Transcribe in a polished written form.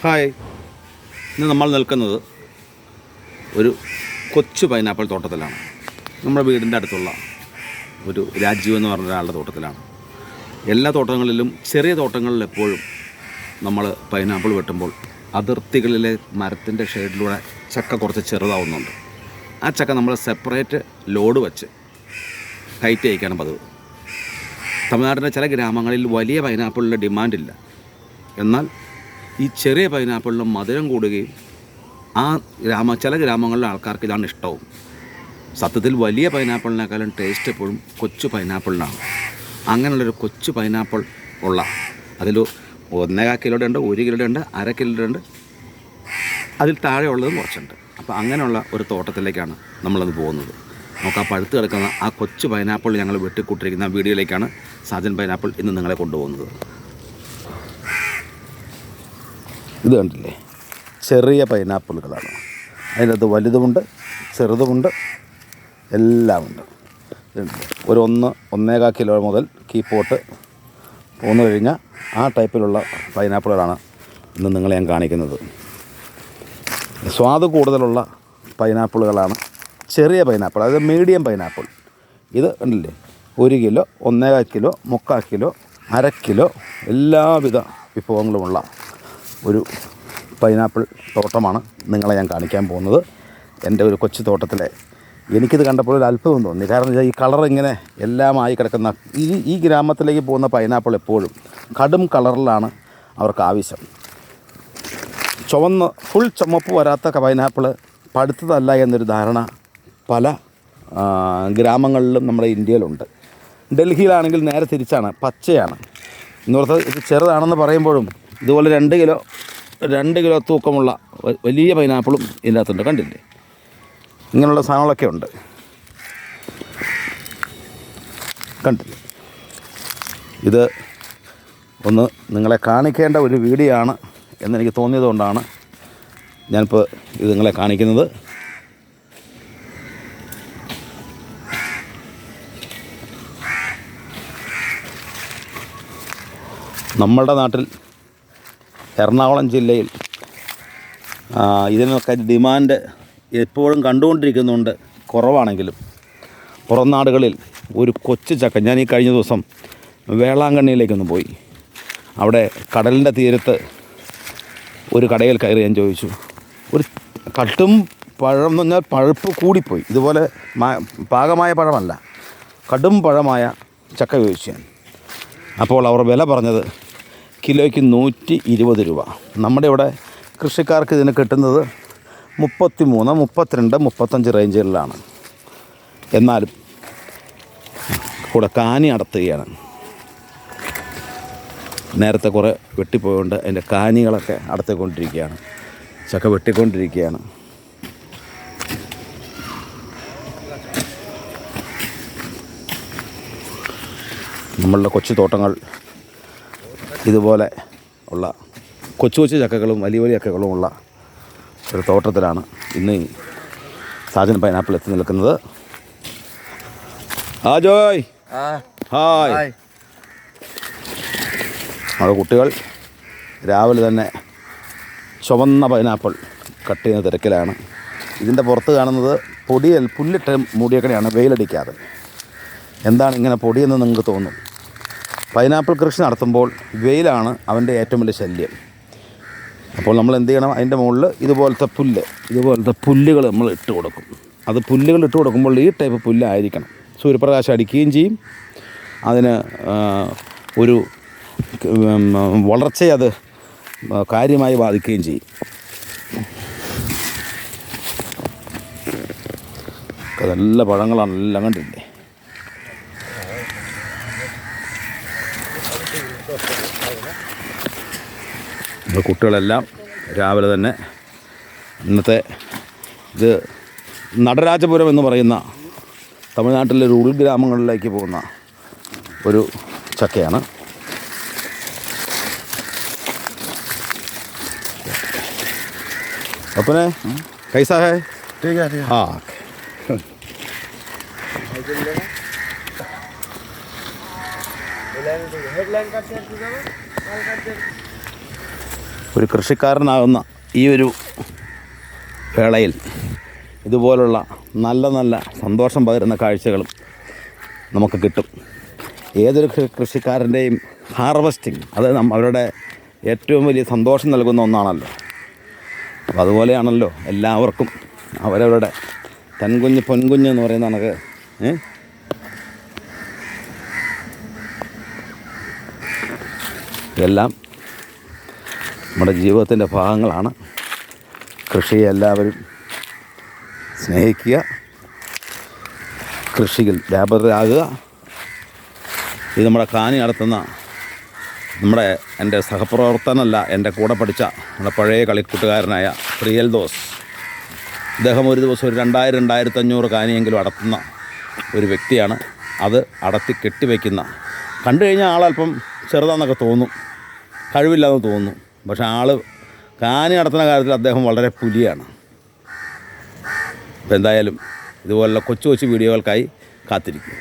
Hi, ഇന്ന് നമ്മൾ നിൽക്കുന്നത് ഒരു കൊച്ചു പൈനാപ്പിൾ തോട്ടത്തിലാണ്. നമ്മുടെ വീടിൻ്റെ അടുത്തുള്ള ഒരു രാജീവ് എന്ന് പറഞ്ഞ ഒരാളുടെ തോട്ടത്തിലാണ്. എല്ലാ തോട്ടങ്ങളിലും ചെറിയ തോട്ടങ്ങളിൽ എപ്പോഴും നമ്മൾ പൈനാപ്പിൾ വെട്ടുമ്പോൾ അതിർത്തികളിലെ മരത്തിൻ്റെ ഷെയ്ഡിലൂടെ ചക്ക കുറച്ച് ചെറുതാവുന്നുണ്ട്. ആ ചക്ക നമ്മൾ സെപ്പറേറ്റ് ലോഡ് വെച്ച് കയറ്റി അയക്കാണ് പതിവ്. തമിഴ്നാട്ടിലെ ചില ഗ്രാമങ്ങളിൽ വലിയ പൈനാപ്പിളിൻ്റെ ഡിമാൻഡില്ല, എന്നാൽ ഈ ചെറിയ പൈനാപ്പിളിന് മധുരം കൂടുകയും ചില ഗ്രാമങ്ങളിലെ ആൾക്കാർക്ക് ഇതാണ് ഇഷ്ടവും. സത്യത്തിൽ വലിയ പൈനാപ്പിളിനേക്കാളും ടേസ്റ്റ് എപ്പോഴും കൊച്ചു പൈനാപ്പിളിനാണ്. അങ്ങനെയുള്ളൊരു കൊച്ചു പൈനാപ്പിൾ ഉള്ള അതിൽ 1.25 കിലോയുടെ ഉണ്ട്, 1 കിലോയുടെ ഉണ്ട്, 1/2 കിലോയുടെ ഉണ്ട്, അതിൽ താഴെ ഉള്ളതും കുറച്ചുണ്ട്. അപ്പോൾ അങ്ങനെയുള്ള ഒരു തോട്ടത്തിലേക്കാണ് നമ്മളത് പോകുന്നത്. നമുക്ക് ആ പഴുത്ത് കിടക്കുന്ന ആ കൊച്ചു പൈനാപ്പിൾ ഞങ്ങൾ വെട്ടിക്കൂട്ടിരിക്കുന്ന വീഡിയോയിലേക്കാണ് സാജൻ പൈനാപ്പിൾ ഇന്ന് നിങ്ങളെ കൊണ്ടുപോകുന്നത്. ഇത് കണ്ടില്ലേ, ചെറിയ പൈനാപ്പിളുകളാണ്. അതിനകത്ത് വലുതുമുണ്ട്, ചെറുതുമുണ്ട്, എല്ലാമുണ്ട്. ഒരു 1.25 കിലോ മുതൽ കീപ്പോട്ട് പോന്നു കഴിഞ്ഞാൽ ആ ടൈപ്പിലുള്ള പൈനാപ്പിളുകളാണ് ഇന്ന് നിങ്ങളെ ഞാൻ കാണിക്കുന്നത്. സ്വാദ് കൂടുതലുള്ള പൈനാപ്പിളുകളാണ് ചെറിയ പൈനാപ്പിൾ, അതായത് മീഡിയം പൈനാപ്പിൾ. ഇത് കണ്ടില്ലേ, 1 കിലോ, 1.25 കിലോ, 3/4 കിലോ, 1/2 കിലോ എല്ലാവിധ വിഭവങ്ങളുമുള്ള ഒരു പൈനാപ്പിൾ തോട്ടമാണ് നിങ്ങളെ ഞാൻ കാണിക്കാൻ പോകുന്നത്. എൻ്റെ ഒരു കൊച്ചു തോട്ടത്തിലെ എനിക്കിത് കണ്ടപ്പോൾ ഒരു അത്ഭുതം തോന്നി. കാരണം ഈ കളർ ഇങ്ങനെ എല്ലാമായി കിടക്കുന്ന ഈ ഗ്രാമത്തിലേക്ക് പോകുന്ന പൈനാപ്പിൾ എപ്പോഴും കടും കളറിലാണ് അവർക്ക് ആവശ്യം. ഫുൾ ചുമപ്പ് വരാത്ത പൈനാപ്പിൾ പഴുത്തതല്ല എന്നൊരു ധാരണ പല ഗ്രാമങ്ങളിലും നമ്മുടെ ഇന്ത്യയിലുണ്ട്. ഡൽഹിയിലാണെങ്കിൽ നേരെ തിരിച്ചാണ്, പച്ചയാണ്. ഇന്നോർത്ത് ഇത് ചെറുതാണെന്ന് പറയുമ്പോഴും ഇതുപോലെ 2 കിലോ തൂക്കമുള്ള വലിയ പൈനാപ്പിളും ഇതിൻ്റെ അകത്തുണ്ട്. കണ്ടില്ലേ, ഇങ്ങനെയുള്ള സാധനങ്ങളൊക്കെ ഉണ്ട്. കണ്ടില്ലേ, ഇത് ഒന്ന് നിങ്ങളെ കാണിക്കേണ്ട ഒരു വീഡിയോ ആണ് എന്നെനിക്ക് തോന്നിയതുകൊണ്ടാണ് ഞാനിപ്പോൾ ഇത് നിങ്ങളെ കാണിക്കുന്നത്. നമ്മുടെ നാട്ടിൽ എറണാകുളം ജില്ലയിൽ ഇതിനൊക്കെ ഡിമാൻഡ് എപ്പോഴും കണ്ടുകൊണ്ടിരിക്കുന്നുണ്ട്, കുറവാണെങ്കിലും പുറം നാടുകളിൽ ഒരു കൊച്ചു ചക്ക. ഞാൻ ഈ കഴിഞ്ഞ ദിവസം വേളാങ്കണ്ണിയിലേക്കൊന്ന് പോയി. അവിടെ കടലിൻ്റെ തീരത്ത് ഒരു കടയിൽ കയറി ഞാൻ ചോദിച്ചു, ഒരു കട്ടും പഴം എന്ന് പറഞ്ഞാൽ പഴുപ്പ് കൂടിപ്പോയി, ഇതുപോലെ പാകമായ പഴമല്ല, കടും പഴമായ ചക്ക ചോദിച്ചു ഞാൻ. അപ്പോൾ അവർ വില പറഞ്ഞത് കിലോയ്ക്ക് 120 രൂപ. നമ്മുടെ ഇവിടെ കൃഷിക്കാർക്ക് ഇതിന് കിട്ടുന്നത് 33, 32, 35 റേഞ്ചുകളിലാണ്. എന്നാലും കൂടെ കാനി അടത്തുകയാണ്. നേരത്തെ കുറേ വെട്ടിപ്പോയതുകൊണ്ട് അതിൻ്റെ കാനികളൊക്കെ അടത്തിക്കൊണ്ടിരിക്കുകയാണ്, ചക്ക വെട്ടിക്കൊണ്ടിരിക്കുകയാണ്. നമ്മളുടെ കൊച്ചു തോട്ടങ്ങൾ ഇതുപോലെ ഉള്ള കൊച്ചു കൊച്ചു ചക്കകളും വലിയ വലിയ ചക്കകളും ഉള്ള ഒരു തോട്ടത്തിലാണ് ഇന്ന് ഈ സാജൻ പൈനാപ്പിൾ എത്തി നിൽക്കുന്നത്. ജോയ്, ഹായ്. നമ്മുടെ കുട്ടികൾ രാവിലെ തന്നെ ചുവന്ന പൈനാപ്പിൾ കട്ട് ചെയ്യുന്ന തിരക്കിലാണ്. ഇതിൻ്റെ പുറത്ത് കാണുന്നത് പുല്ലിട്ട് മൂടിയൊക്കെയാണ്, വെയിലടിക്കാതെ. എന്താണ് ഇങ്ങനെ പൊടിയെന്ന് നിങ്ങൾക്ക് തോന്നും. പൈനാപ്പിൾ കൃഷി നടത്തുമ്പോൾ വെയിലാണ് അവൻ്റെ ഏറ്റവും വലിയ ശല്യം. അപ്പോൾ നമ്മൾ എന്ത് ചെയ്യണം, അതിൻ്റെ മുകളിൽ ഇതുപോലത്തെ പുല്ലുകൾ നമ്മൾ ഇട്ട് കൊടുക്കും. അത് പുല്ലുകൾ ഇട്ട് കൊടുക്കുമ്പോൾ ഈ ടൈപ്പ് പുല്ലായിരിക്കണം. സൂര്യപ്രകാശം അടിക്കുകയും ചെയ്യും, അതിന് ഒരു വളർച്ചയെ അത് കാര്യമായി ബാധിക്കുകയും ചെയ്യും. നല്ല പഴങ്ങളാണ് എല്ലാം, കണ്ടില്ലേ. കുട്ടികളെല്ലാം രാവിലെ തന്നെ ഇന്നത്തെ ഇത് നടരാജപുരം എന്ന് പറയുന്ന തമിഴ്നാട്ടിലെ ഒരു ഉൾഗ്രാമങ്ങളിലേക്ക് പോകുന്ന ഒരു ചക്കയാണ്. अपने कैसा है? ठीक है, हाँ. हेडलाइन का शेयर ഒരു കൃഷിക്കാരനാകുന്ന ഈ ഒരു വേളയിൽ ഇതുപോലുള്ള നല്ല നല്ല സന്തോഷം പകരുന്ന കാഴ്ചകളും നമുക്ക് കിട്ടും. ഏതൊരു കൃഷിക്കാരൻ്റെയും ഹാർവസ്റ്റിംഗ് അത് അവരുടെ ഏറ്റവും വലിയ സന്തോഷം നൽകുന്ന ഒന്നാണല്ലോ. അപ്പോൾ അതുപോലെയാണല്ലോ എല്ലാവർക്കും അവരവരുടെ തൻകുഞ്ഞ് പൊൻകുഞ്ഞ് എന്ന് പറയുന്ന കണക്ക് എല്ലാം നമ്മുടെ ജീവിതത്തിൻ്റെ ഭാഗങ്ങളാണ്. കൃഷിയെ എല്ലാവരും സ്നേഹിക്കുക, കൃഷിയിൽ വ്യാപൃതരാകുക. ഇത് നമ്മുടെ കാനി നടത്തുന്ന എൻ്റെ സഹപ്രവർത്തനമല്ല, എൻ്റെ കൂടെ പഠിച്ച നമ്മുടെ പഴയ കളിക്കൂട്ടുകാരനായ പ്രിയൽ ദോസ്. അദ്ദേഹം ഒരു ദിവസം ഒരു 2000-2500 കാനിയെങ്കിലും അടത്തുന്ന ഒരു വ്യക്തിയാണ്. അത് അടത്തി കെട്ടിവെക്കുന്ന കണ്ടു കഴിഞ്ഞാൽ ആളല്പം ചെറുതാണെന്നൊക്കെ തോന്നും, കഴിവില്ലാതെ തോന്നും. പക്ഷേ കാനി നടത്തുന്ന കാര്യത്തിൽ അദ്ദേഹം വളരെ പുലിയാണ്. അപ്പോൾ എന്തായാലും ഇതുപോലുള്ള കൊച്ചു കൊച്ചു വീഡിയോകൾക്കായി കാത്തിരിക്കും.